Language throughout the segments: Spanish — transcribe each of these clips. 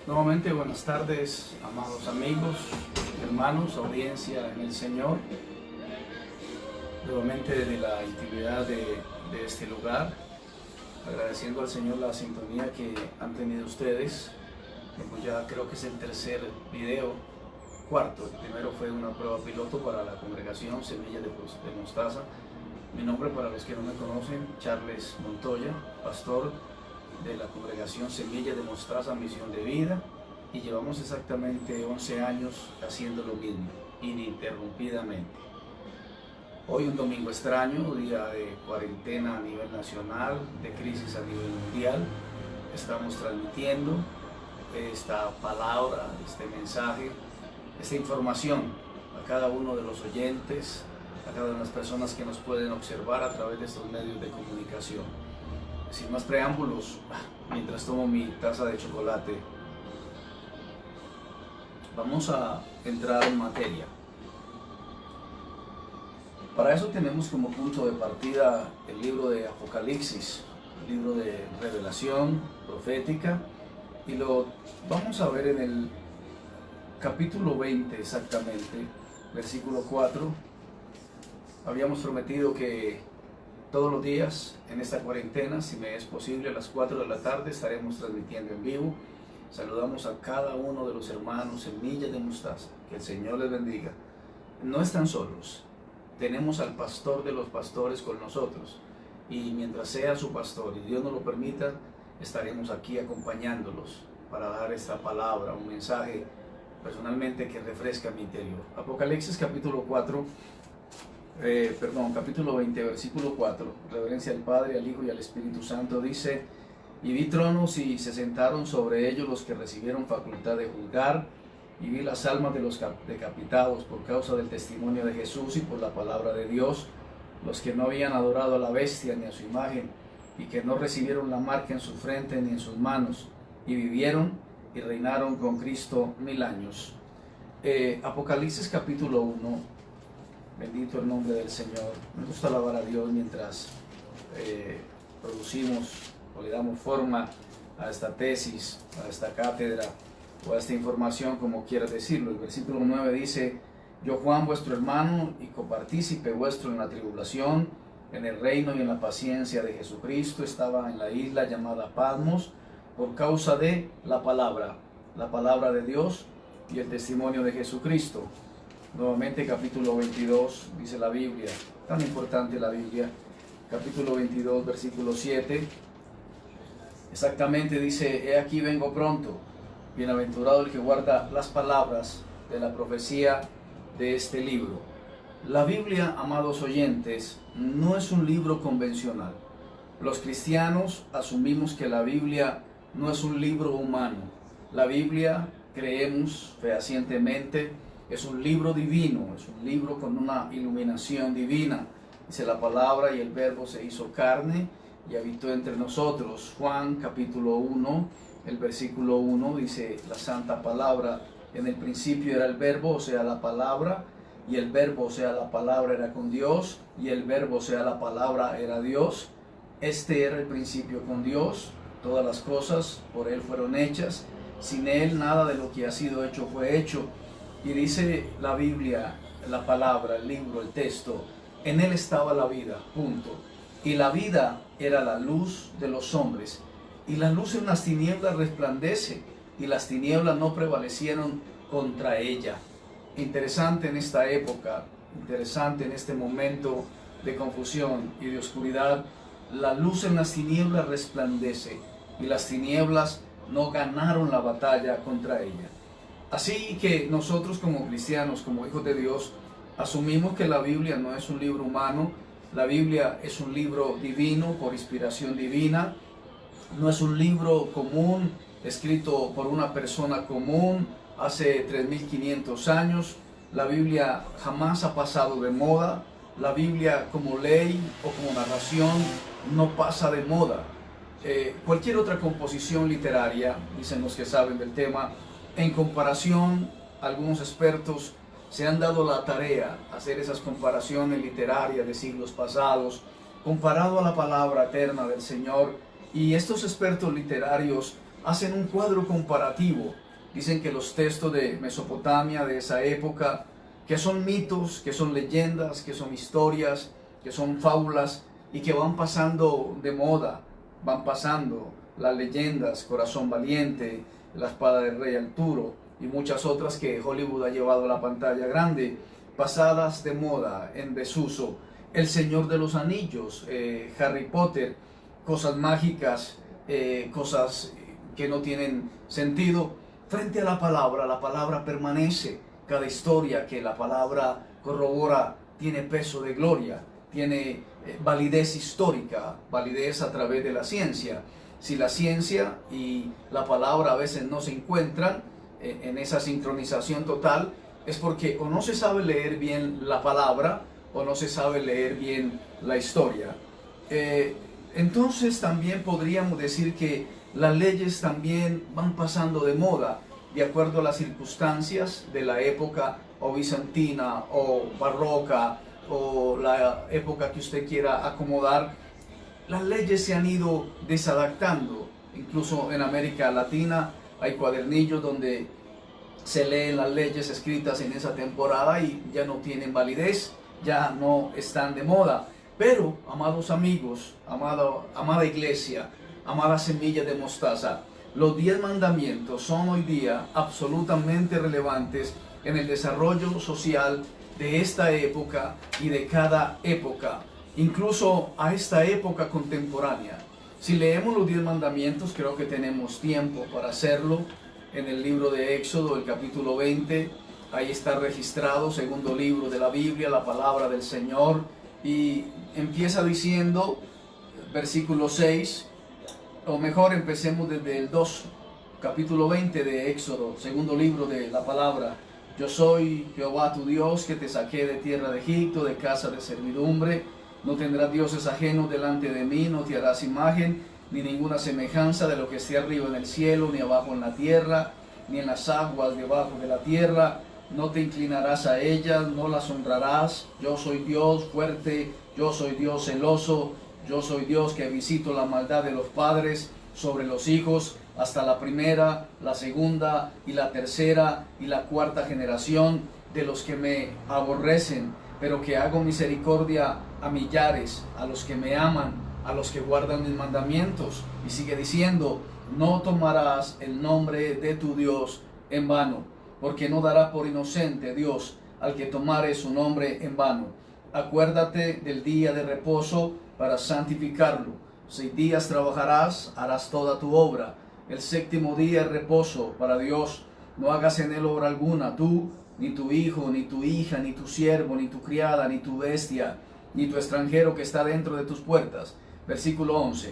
Nuevamente, buenas tardes, amados amigos, hermanos, audiencia en el Señor. Nuevamente desde la intimidad de este lugar, agradeciendo al Señor la sintonía que han tenido ustedes. Ya creo que es el tercer video, cuarto. El primero fue una prueba piloto para la congregación Semilla de Mostaza. Mi nombre, para los que no me conocen, Charles Montoya, pastor de la congregación Semilla de Mostaza, Misión de Vida, y llevamos exactamente 11 años haciendo lo mismo, ininterrumpidamente. Hoy un domingo extraño, día de cuarentena a nivel nacional, de crisis a nivel mundial. Estamos transmitiendo esta palabra, este mensaje, esta información a cada uno de los oyentes, a cada una de las personas que nos pueden observar a través de estos medios de comunicación. Sin más preámbulos, mientras tomo mi taza de chocolate, vamos a entrar en materia. Para eso tenemos como punto de partida el libro de Apocalipsis, el libro de revelación profética, y lo vamos a ver en el capítulo 20 exactamente, versículo 4. Habíamos prometido que todos los días en esta cuarentena, si me es posible, a las 4 de la tarde estaremos transmitiendo en vivo. Saludamos a cada uno de los hermanos Semilla de Mostaza, que el Señor les bendiga. No están solos, tenemos al pastor de los pastores con nosotros, y mientras sea su pastor y Dios nos lo permita, estaremos aquí acompañándolos para dar esta palabra, un mensaje personalmente que refresca mi interior. Apocalipsis capítulo 20, versículo 4, reverencia al Padre, al Hijo y al Espíritu Santo, dice: y vi tronos y se sentaron sobre ellos los que recibieron facultad de juzgar, y vi las almas de los decapitados por causa del testimonio de Jesús y por la palabra de Dios, los que no habían adorado a la bestia ni a su imagen, y que no recibieron la marca en su frente ni en sus manos, y vivieron y reinaron con Cristo 1000 años. Apocalipsis capítulo 1, bendito el nombre del Señor. Me gusta alabar a Dios mientras producimos o le damos forma a esta tesis, a esta cátedra o a esta información, como quieras decirlo. El versículo 9 dice: yo, Juan, vuestro hermano y copartícipe vuestro en la tribulación, en el reino y en la paciencia de Jesucristo, estaba en la isla llamada Patmos por causa de la palabra de Dios y el testimonio de Jesucristo. Nuevamente capítulo 22, dice la Biblia, tan importante la Biblia, capítulo 22, versículo 7, exactamente dice: he aquí vengo pronto, bienaventurado el que guarda las palabras de la profecía de este libro. La Biblia, amados oyentes, no es un libro convencional. Los cristianos asumimos que la Biblia no es un libro humano. La Biblia, creemos fehacientemente, es un libro divino, es un libro con una iluminación divina. Dice la palabra: y el verbo se hizo carne y habitó entre nosotros. Juan capítulo 1, el versículo 1 dice la santa palabra: en el principio era el verbo, o sea la palabra, y el verbo, o sea la palabra, era con Dios, y el verbo, o sea la palabra, era Dios. Este era el principio con Dios. Todas las cosas por Él fueron hechas. Sin Él nada de lo que ha sido hecho fue hecho. Y dice la Biblia, la palabra, el libro, el texto: en Él estaba la vida, punto. Y la vida era la luz de los hombres. Y la luz en las tinieblas resplandece, y las tinieblas no prevalecieron contra ella. Interesante en esta época, interesante en este momento de confusión y de oscuridad, la luz en las tinieblas resplandece, y las tinieblas no ganaron la batalla contra ella. Así que nosotros, como cristianos, como hijos de Dios, asumimos que la Biblia no es un libro humano. La Biblia es un libro divino, por inspiración divina. No es un libro común, escrito por una persona común hace 3500 años. La Biblia jamás ha pasado de moda. La Biblia, como ley o como narración, no pasa de moda. Cualquier otra composición literaria, dicen los que saben del tema, en comparación, algunos expertos se han dado la tarea de hacer esas comparaciones literarias de siglos pasados, comparado a la palabra eterna del Señor, y estos expertos literarios hacen un cuadro comparativo. Dicen que los textos de Mesopotamia de esa época, que son mitos, que son leyendas, que son historias, que son fábulas y que van pasando de moda, van pasando las leyendas, Corazón Valiente, La Espada del Rey Arturo y muchas otras que Hollywood ha llevado a la pantalla grande, pasadas de moda, en desuso. El Señor de los Anillos, Harry Potter, cosas mágicas, cosas que no tienen sentido. Frente a la palabra permanece. Cada historia que la palabra corrobora tiene peso de gloria, tiene validez histórica, validez a través de la ciencia. Si la ciencia y la palabra a veces no se encuentran en esa sincronización total, es porque o no se sabe leer bien la palabra o no se sabe leer bien la historia. Entonces también podríamos decir que las leyes también van pasando de moda de acuerdo a las circunstancias de la época o bizantina o barroca o la época que usted quiera acomodar. Las leyes se han ido desadaptando. Incluso en América Latina hay cuadernillos donde se leen las leyes escritas en esa temporada y ya no tienen validez, ya no están de moda. Pero, amados amigos, amada iglesia, amada semilla de mostaza, los 10 mandamientos son hoy día absolutamente relevantes en el desarrollo social de esta época y de cada época, incluso a esta época contemporánea. Si leemos los 10 mandamientos, creo que tenemos tiempo para hacerlo. En el libro de Éxodo, el capítulo 20, ahí está registrado, segundo libro de la Biblia, la palabra del Señor, y empieza diciendo, versículo 6, o mejor empecemos desde el 2, capítulo 20 de Éxodo, segundo libro de la palabra. Yo soy Jehová tu Dios, que te saqué de tierra de Egipto, de casa de servidumbre. No tendrás dioses ajenos delante de mí, no te harás imagen, ni ninguna semejanza de lo que esté arriba en el cielo, ni abajo en la tierra, ni en las aguas debajo de la tierra. No te inclinarás a ellas, no las honrarás. Yo soy Dios fuerte, yo soy Dios celoso, yo soy Dios que visito la maldad de los padres sobre los hijos, hasta la primera, la segunda y la tercera y la cuarta generación de los que me aborrecen, pero que hago misericordia a millares, a los que me aman, a los que guardan mis mandamientos. Y sigue diciendo, no tomarás el nombre de tu Dios en vano, porque no dará por inocente Dios al que tomare su nombre en vano. Acuérdate del día de reposo para santificarlo. 6 días trabajarás, harás toda tu obra. El 7º día es reposo para Dios. No hagas en él obra alguna, tú, ni tu hijo, ni tu hija, ni tu siervo, ni tu criada, ni tu bestia, ni tu extranjero que está dentro de tus puertas. Versículo 11.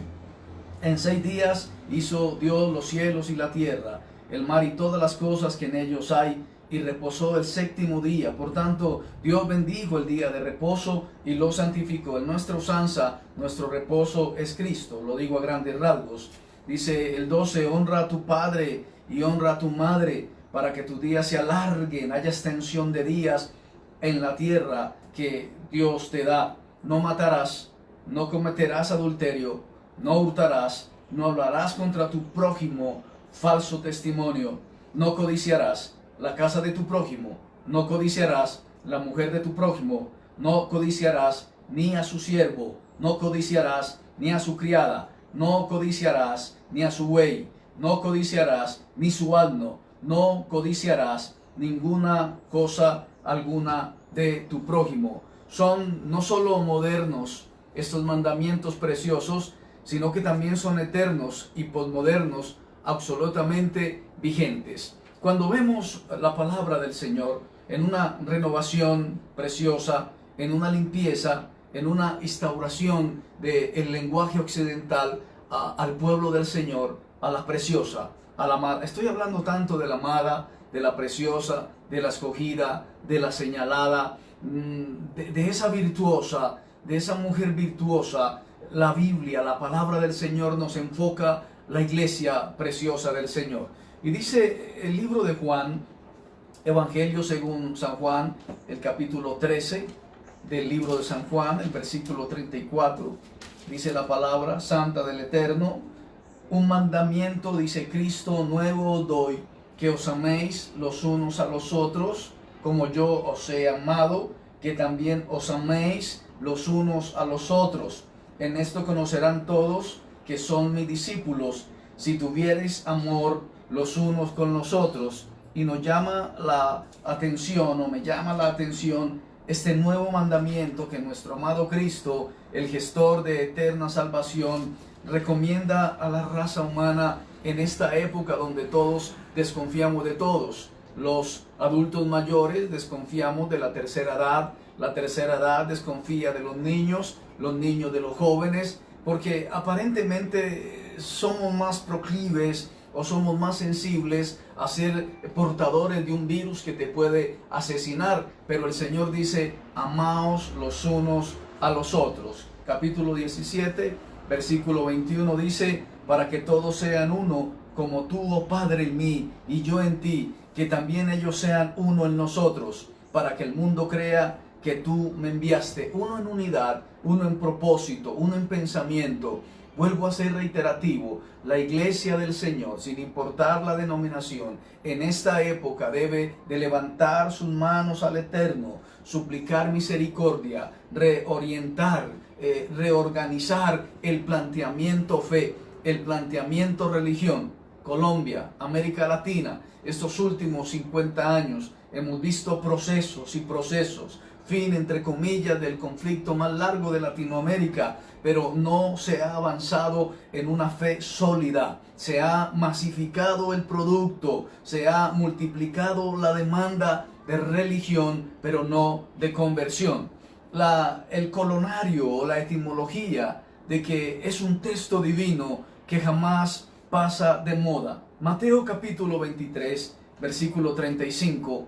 En 6 días hizo Dios los cielos y la tierra, el mar y todas las cosas que en ellos hay, y reposó el 7º día. Por tanto, Dios bendijo el día de reposo y lo santificó. En nuestra usanza, nuestro reposo es Cristo. Lo digo a grandes rasgos. Dice el 12, honra a tu padre y honra a tu madre, para que tus días se alarguen, haya extensión de días en la tierra que Dios te da. No matarás, no cometerás adulterio, no hurtarás, no hablarás contra tu prójimo falso testimonio, no codiciarás la casa de tu prójimo, no codiciarás la mujer de tu prójimo, no codiciarás ni a su siervo, no codiciarás ni a su criada, no codiciarás ni a su buey, no codiciarás ni su asno, no codiciarás ninguna cosa alguna de tu prójimo. Son no solo modernos estos mandamientos preciosos, sino que también son eternos y posmodernos, absolutamente vigentes. Cuando vemos la palabra del Señor en una renovación preciosa, en una limpieza, en una instauración del lenguaje occidental al pueblo del Señor, a la preciosa, a la amada. Estoy hablando tanto de la amada, de la preciosa, de la escogida, de la señalada, de esa virtuosa, de esa mujer virtuosa. La Biblia, la palabra del Señor nos enfoca la iglesia preciosa del Señor. Y dice el libro de Juan, Evangelio según San Juan, el capítulo 13 del libro de San Juan, el versículo 34, dice la palabra santa del Eterno, un mandamiento, dice Cristo, nuevo os doy, que os améis los unos a los otros, como yo os he amado, que también os améis los unos a los otros. En esto conocerán todos que son mis discípulos, si tuviereis amor los unos con los otros. Y nos llama la atención, o me llama la atención, este nuevo mandamiento que nuestro amado Cristo, el gestor de eterna salvación, recomienda a la raza humana en esta época donde todos desconfiamos de todos. Los adultos mayores desconfiamos de la tercera edad desconfía de los niños de los jóvenes, porque aparentemente somos más proclives o somos más sensibles a ser portadores de un virus que te puede asesinar. Pero el Señor dice, amaos los unos a los otros. Capítulo 17, versículo 21 dice, para que todos sean uno, como tú, oh Padre, en mí y yo en ti, que también ellos sean uno en nosotros, para que el mundo crea que tú me enviaste. Uno en unidad, uno en propósito, uno en pensamiento. Vuelvo a ser reiterativo, la iglesia del Señor, sin importar la denominación, en esta época debe de levantar sus manos al Eterno, suplicar misericordia, reorientar, reorganizar el planteamiento fe, el planteamiento religión. Colombia, América Latina, estos últimos 50 años hemos visto procesos y procesos, fin entre comillas del conflicto más largo de Latinoamérica, pero no se ha avanzado en una fe sólida. Se ha masificado el producto, se ha multiplicado la demanda de religión, pero no de conversión. El colonario o la etimología de que es un texto divino que jamás pasa de moda. Mateo capítulo 23, versículo 35.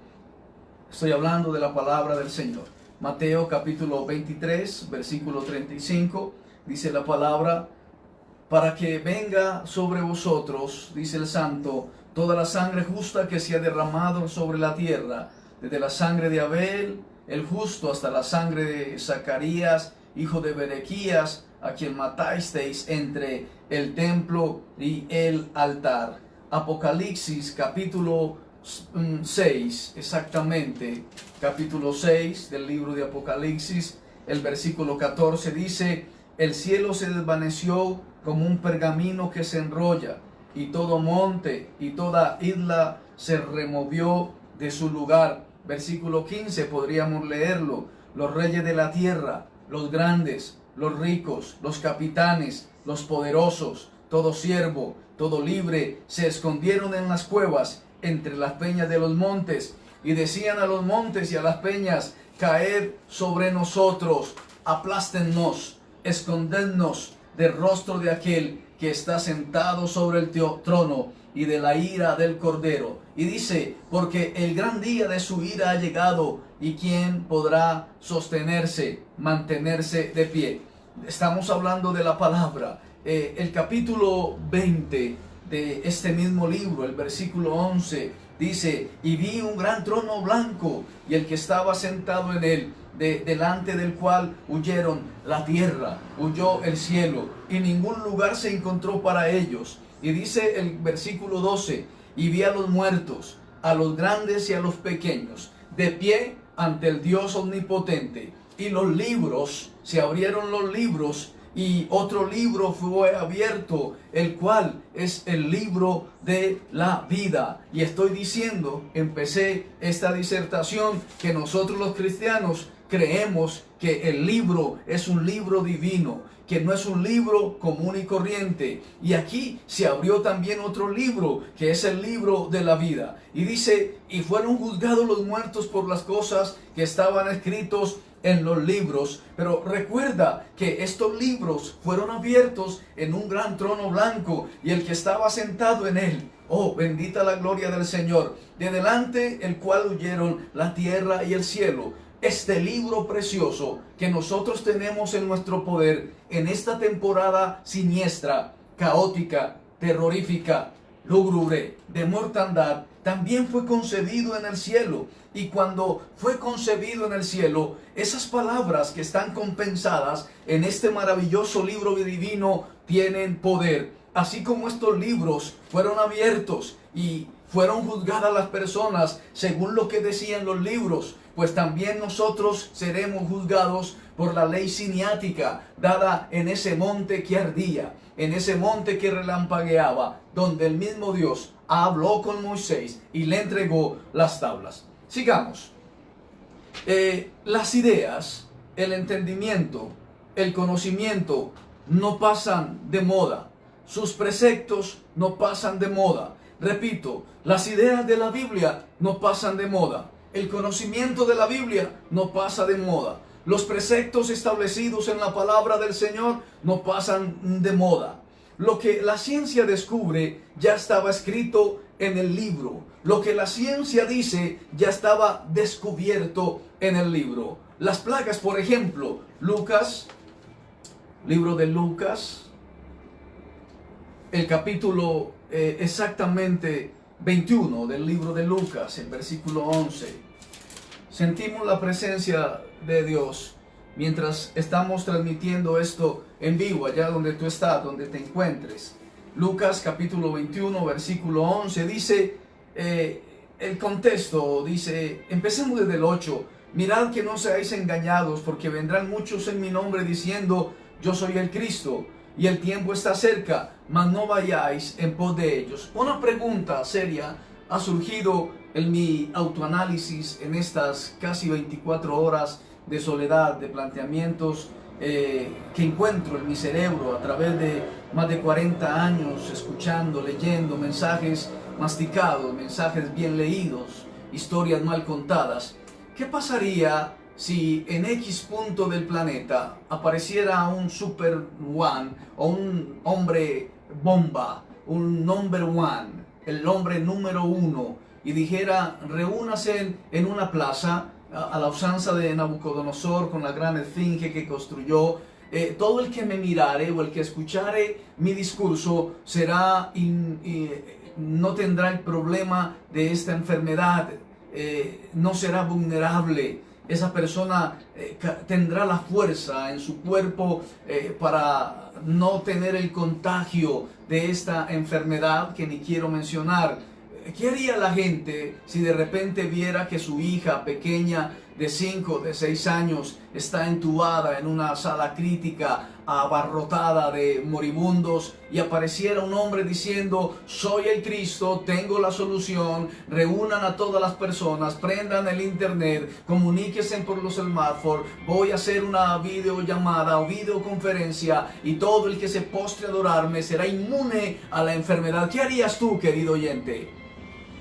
Estoy hablando de la palabra del Señor. Mateo capítulo 23, versículo 35. Dice la palabra, para que venga sobre vosotros, dice el santo, toda la sangre justa que se ha derramado sobre la tierra, desde la sangre de Abel, el justo, hasta la sangre de Zacarías, hijo de Berequías, a quien matasteis entre el templo y el altar. Apocalipsis capítulo 6, exactamente, capítulo 6 del libro de Apocalipsis, el versículo 14 dice, el cielo se desvaneció como un pergamino que se enrolla, y todo monte y toda isla se removió de su lugar. Versículo 15 podríamos leerlo, los reyes de la tierra, los grandes, los ricos, los capitanes, los poderosos, todo siervo, todo libre, se escondieron en las cuevas entre las peñas de los montes, y decían a los montes y a las peñas, caed sobre nosotros, aplástennos, escondednos del rostro de aquel que está sentado sobre el trono y de la ira del Cordero. Y dice, porque el gran día de su ira ha llegado, y quién podrá sostenerse, mantenerse de pie. Estamos hablando de la palabra. El capítulo 20 de este mismo libro, el versículo 11, dice, y vi un gran trono blanco, y el que estaba sentado en él, delante del cual huyeron la tierra, huyó el cielo, y ningún lugar se encontró para ellos. Y dice el versículo 12, y vi a los muertos, a los grandes y a los pequeños, de pie ante el Dios omnipotente. Y los libros, se abrieron los libros, y otro libro fue abierto, el cual es el libro de la vida. Y estoy diciendo, empecé esta disertación, que nosotros los cristianos creemos que el libro es un libro divino, que no es un libro común y corriente. Y aquí se abrió también otro libro, que es el libro de la vida. Y dice, y fueron juzgados los muertos por las cosas que estaban escritos en los libros. Pero recuerda que estos libros fueron abiertos en un gran trono blanco, y el que estaba sentado en él, oh, bendita la gloria del Señor, de delante el cual huyeron la tierra y el cielo. Este libro precioso que nosotros tenemos en nuestro poder en esta temporada siniestra, caótica, terrorífica, lúgubre, de mortandad, también fue concebido en el cielo. Y cuando fue concebido en el cielo, esas palabras que están compensadas en este maravilloso libro divino tienen poder. así como estos libros fueron abiertos y fueron juzgadas las personas según lo que decían los libros, pues también nosotros seremos juzgados por la ley siniática dada en ese monte que ardía, en ese monte que relampagueaba, donde el mismo Dios habló con Moisés y le entregó las tablas. Sigamos. Las ideas, el entendimiento, el conocimiento no pasan de moda. Sus preceptos no pasan de moda. Repito, las ideas de la Biblia no pasan de moda. El conocimiento de la Biblia no pasa de moda. Los preceptos establecidos en la palabra del Señor no pasan de moda. Lo que la ciencia descubre ya estaba escrito en el libro. Lo que la ciencia dice ya estaba descubierto en el libro. Las plagas, por ejemplo, Lucas, libro de Lucas, el capítulo exactamente 21 del libro de Lucas, el versículo 11. Sentimos la presencia de Dios mientras estamos transmitiendo esto en vivo, allá donde tú estás, donde te encuentres. Lucas capítulo 21, versículo 11, dice, el contexto, dice, empecemos desde el 8, mirad que no seáis engañados, porque vendrán muchos en mi nombre diciendo, yo soy el Cristo, y el tiempo está cerca, mas no vayáis en pos de ellos. Una pregunta seria ha surgido en mi autoanálisis en estas casi 24 horas de soledad, de planteamientos que encuentro en mi cerebro a través de más de 40 años escuchando, leyendo mensajes masticados, mensajes bien leídos, historias mal contadas. ¿Qué pasaría si en X punto del planeta apareciera un Super One o un hombre bomba, un number one, el hombre número uno, y dijera, reúnase en una plaza a la usanza de Nabucodonosor con la gran esfinge que construyó? Todo el que me mirare o el que escuchare mi discurso será no tendrá el problema de esta enfermedad, no será vulnerable. Esa persona tendrá la fuerza en su cuerpo para no tener el contagio de esta enfermedad que ni quiero mencionar. ¿Qué haría la gente si de repente viera que su hija pequeña de 5, de 6 años está entubada en una sala crítica, abarrotada de moribundos, y apareciera un hombre diciendo, soy el Cristo, tengo la solución, reúnan a todas las personas, prendan el internet, comuníquense por los smartphones, voy a hacer una videollamada o videoconferencia y todo el que se postre a adorarme será inmune a la enfermedad? ¿Qué harías tú, querido oyente?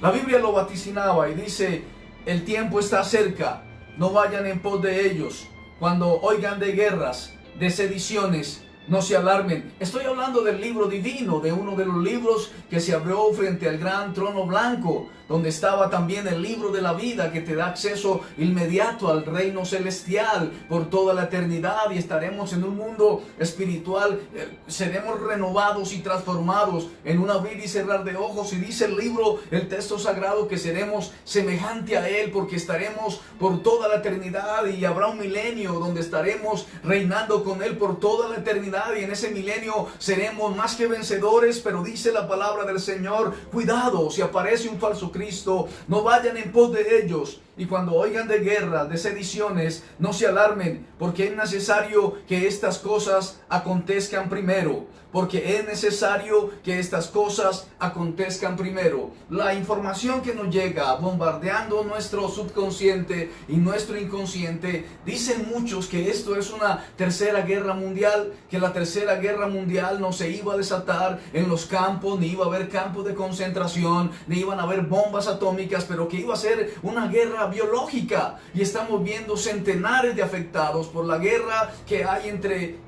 La Biblia lo vaticinaba y dice, el tiempo está cerca, no vayan en pos de ellos. Cuando oigan de guerras, de sediciones, no se alarmen. Estoy hablando del libro divino, de uno de los libros que se abrió frente al gran trono blanco, donde estaba también el libro de la vida que te da acceso inmediato al reino celestial por toda la eternidad, y estaremos en un mundo espiritual, seremos renovados y transformados en un abrir y cerrar de ojos, y dice el libro, el texto sagrado, que seremos semejante a Él porque estaremos por toda la eternidad, y habrá un milenio donde estaremos reinando con Él por toda la eternidad, y en ese milenio seremos más que vencedores. Pero dice la palabra del Señor, cuidado, si aparece un falso Cristo, no vayan en pos de ellos. Y cuando oigan de guerra, de sediciones, no se alarmen, porque es necesario que estas cosas acontezcan primero. Porque es necesario que estas cosas acontezcan primero. La información que nos llega bombardeando nuestro subconsciente y nuestro inconsciente, dicen muchos que esto es una tercera guerra mundial, que la tercera guerra mundial no se iba a desatar en los campos, ni iba a haber campos de concentración, ni iban a haber bombas atómicas, pero que iba a ser una guerra biológica. Y estamos viendo centenares de afectados por la guerra que hay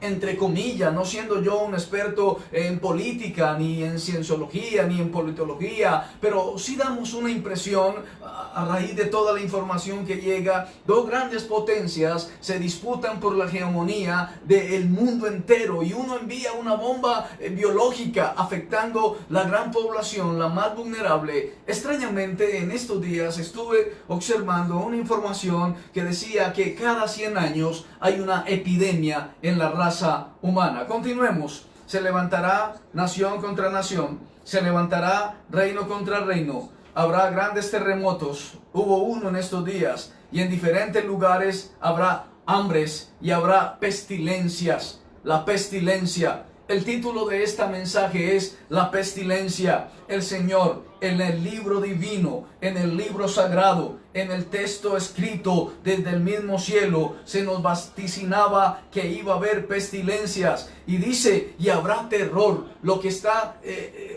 entre comillas, no siendo yo un experto en política, ni en cienciología, ni en politología, pero sí damos una impresión a raíz de toda la información que llega. Dos grandes potencias se disputan por la hegemonía del mundo entero, y uno envía una bomba biológica afectando la gran población, la más vulnerable. Extrañamente, en estos días estuve observando una información que decía que cada 100 años hay una epidemia en la raza humana. Continuemos. se levantará nación contra nación, se levantará reino contra reino. Habrá grandes terremotos. Hubo uno en estos días, y en diferentes lugares habrá hambres y habrá pestilencias. La pestilencia. El título de este mensaje es La pestilencia. El Señor en el libro divino, en el libro sagrado, en el texto escrito desde el mismo cielo, se nos vaticinaba que iba a haber pestilencias. Y dice, y habrá terror. Lo que está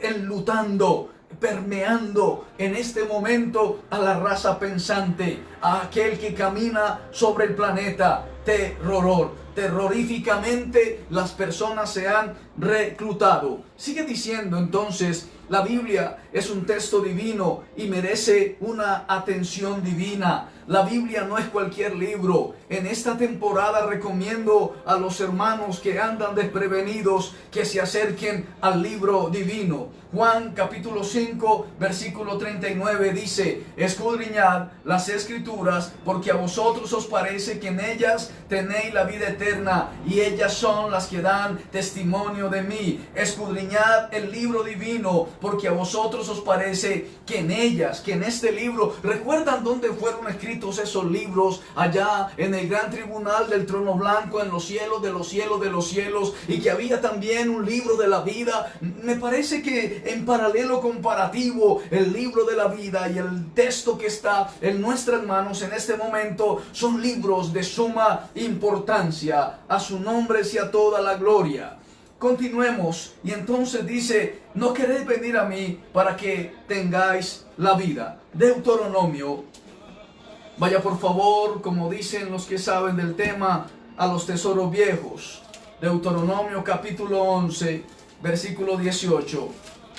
enlutando, permeando en este momento a la raza pensante, a aquel que camina sobre el planeta. Terroríficamente las personas se han reclutado. Sigue diciendo entonces, la Biblia es un texto divino y merece una atención divina. La Biblia no es cualquier libro. En esta temporada recomiendo a los hermanos que andan desprevenidos que se acerquen al libro divino. Juan capítulo 5 versículo 39 dice, escudriñad las escrituras, porque a vosotros os parece que en ellas tenéis la vida eterna, y ellas son las que dan testimonio de mí. Escudriñad el libro divino, porque a vosotros os parece que en ellas, que en este libro, ¿recuerdan dónde fueron escritos esos libros? Allá en el gran tribunal del trono blanco, en los cielos de los cielos de los cielos, y que había también un libro de la vida. Me parece que en paralelo comparativo, el libro de la vida y el texto que está en nuestras manos en este momento son libros de suma importancia. A su nombre sea toda la gloria. Continuemos, y entonces dice, no queréis venir a mí para que tengáis la vida. Deuteronomio, vaya por favor, como dicen los que saben del tema, a los tesoros viejos. Deuteronomio capítulo 11, versículo 18.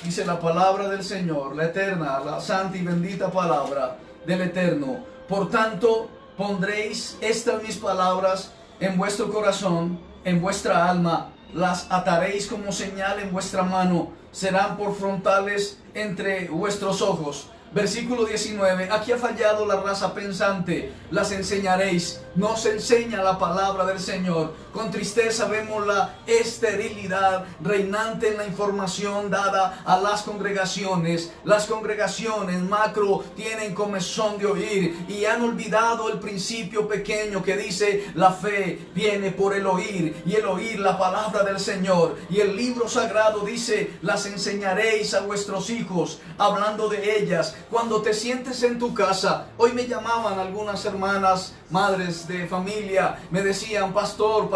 Dice la palabra del Señor, la eterna, la santa y bendita palabra del Eterno. Por tanto, pondréis estas mis palabras en vuestro corazón, en vuestra alma, las ataréis como señal en vuestra mano, serán por frontales entre vuestros ojos. Versículo 19, aquí ha fallado la raza pensante, las enseñaréis. No se enseña la palabra del Señor. Con tristeza vemos la esterilidad reinante en la información dada a las congregaciones. Las congregaciones macro tienen comezón de oír y han olvidado el principio pequeño que dice, la fe viene por el oír, y el oír la palabra del Señor. Y el libro sagrado dice, las enseñaréis a vuestros hijos, hablando de ellas cuando te sientes en tu casa. Hoy me llamaban algunas hermanas, madres de familia, me decían, pastor,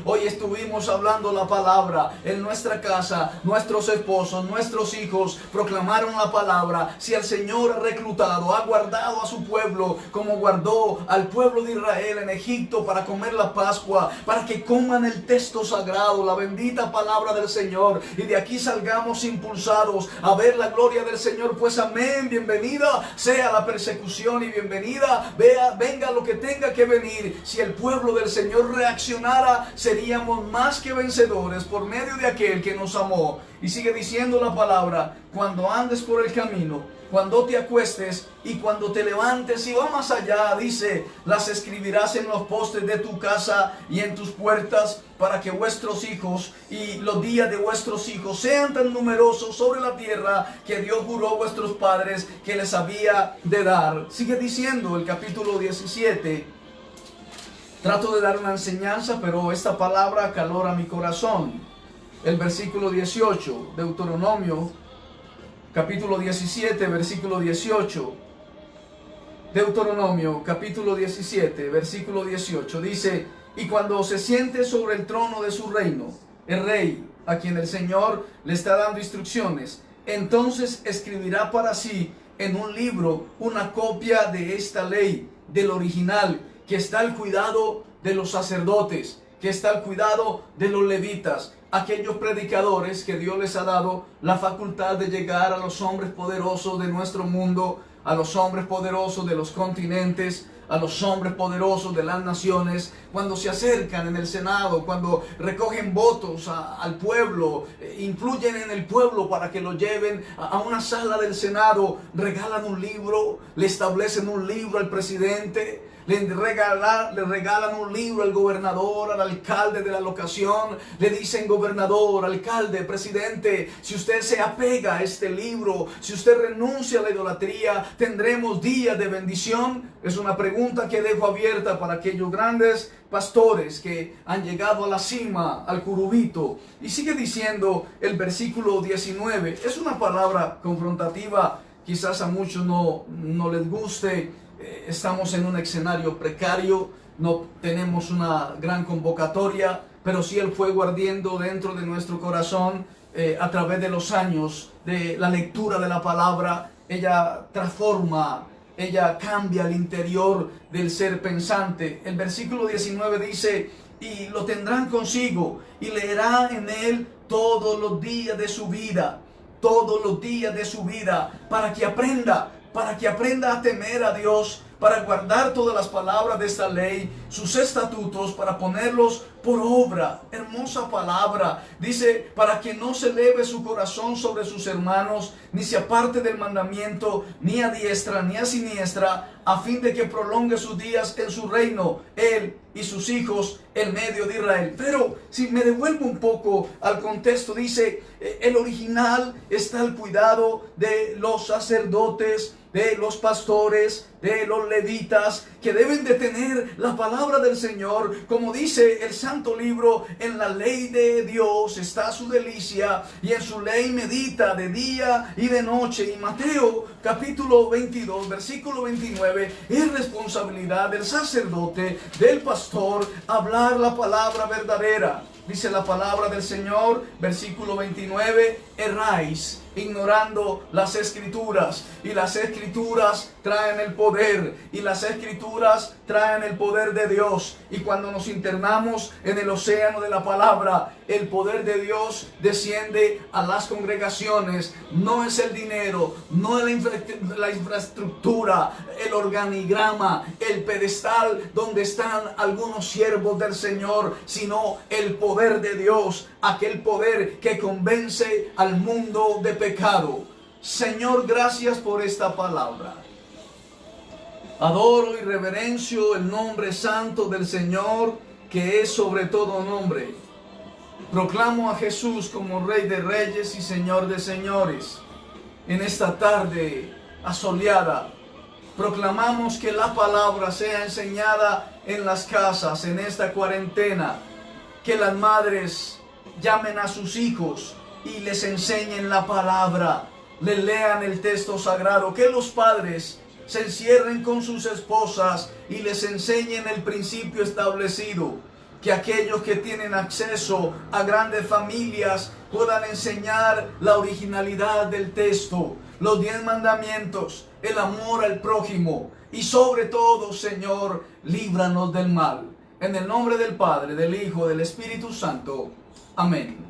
hoy estuvimos hablando la palabra en nuestra casa, nuestros esposos, nuestros hijos proclamaron la palabra. Si el Señor ha reclutado, ha guardado a su pueblo como guardó al pueblo de Israel en Egipto para comer la Pascua, para que coman el texto sagrado, la bendita palabra del Señor, y de aquí salgamos impulsados a ver la gloria del Señor. Pues amén, bienvenida sea la persecución y bienvenida venga lo que tenga que venir. Si el pueblo del Señor reaccionara, seríamos más que vencedores por medio de aquel que nos amó. Y sigue diciendo la palabra, cuando andes por el camino, cuando te acuestes y cuando te levantes, y va más allá, dice, las escribirás en los postes de tu casa y en tus puertas, para que vuestros hijos y los días de vuestros hijos sean tan numerosos sobre la tierra que Dios juró a vuestros padres que les había de dar. Sigue diciendo el capítulo 17. Trato de dar una enseñanza, pero esta palabra acalora mi corazón. El versículo 18, Deuteronomio capítulo 17, versículo 18. Deuteronomio capítulo 17, versículo 18 dice, y cuando se siente sobre el trono de su reino, el rey, a quien el Señor le está dando instrucciones, entonces escribirá para sí en un libro una copia de esta ley, del original, que está al cuidado de los sacerdotes, que está al cuidado de los levitas, aquellos predicadores que Dios les ha dado la facultad de llegar a los hombres poderosos de nuestro mundo, a los hombres poderosos de los continentes, a los hombres poderosos de las naciones, cuando se acercan en el Senado, cuando recogen votos al pueblo, influyen en el pueblo para que lo lleven a una sala del Senado, regalan un libro, le establecen un libro al presidente, le regalan un libro al gobernador, al alcalde de la locación, le dicen: gobernador, alcalde, presidente, si usted se apega a este libro, si usted renuncia a la idolatría, tendremos días de bendición. Es una pregunta que dejo abierta para aquellos grandes pastores que han llegado a la cima, al curubito. Y sigue diciendo el versículo 19, es una palabra confrontativa, quizás a muchos no les guste. Estamos en un escenario precario, no tenemos una gran convocatoria, pero sí el fuego ardiendo dentro de nuestro corazón a través de los años, de la lectura de la palabra. Ella transforma, ella cambia el interior del ser pensante. El versículo 19 dice: y lo tendrán consigo y leerán en él todos los días de su vida, todos los días de su vida, para que aprenda a temer a Dios, para guardar todas las palabras de esta ley, sus estatutos, para ponerlos por obra. Hermosa palabra. Dice: para que no se eleve su corazón sobre sus hermanos, ni se aparte del mandamiento, ni a diestra ni a siniestra, a fin de que prolongue sus días en su reino, él y sus hijos en medio de Israel. Pero si me devuelvo un poco al contexto, dice, el original está al cuidado de los sacerdotes, de los pastores, de los levitas, que deben de tener la palabra del Señor. Como dice el santo libro: en la ley de Dios está su delicia, y en su ley medita de día y de noche. Y Mateo capítulo 22, versículo 29, es responsabilidad del sacerdote, del pastor, hablar la palabra verdadera. Dice la palabra del Señor, versículo 29, erráis ignorando las escrituras, y las escrituras traen el poder, y las escrituras traen el poder de Dios. Y cuando nos internamos en el océano de la palabra, el poder de Dios desciende a las congregaciones. No es el dinero, no es la infraestructura, el organigrama, el pedestal donde están algunos siervos del Señor, sino el poder de Dios, aquel poder que convence al mundo de pecado. Señor, gracias por esta palabra. Adoro y reverencio el nombre santo del Señor, que es sobre todo nombre. Proclamo a Jesús como Rey de Reyes y Señor de Señores. En esta tarde asoleada, proclamamos que la palabra sea enseñada en las casas en esta cuarentena. Que las madres llamen a sus hijos y les enseñen la palabra, les lean el texto sagrado. Que los padres se encierren con sus esposas y les enseñen el principio establecido. Que aquellos que tienen acceso a grandes familias puedan enseñar la originalidad del texto, los 10 mandamientos, el amor al prójimo, y sobre todo, Señor, líbranos del mal. En el nombre del Padre, del Hijo, del Espíritu Santo. Amén.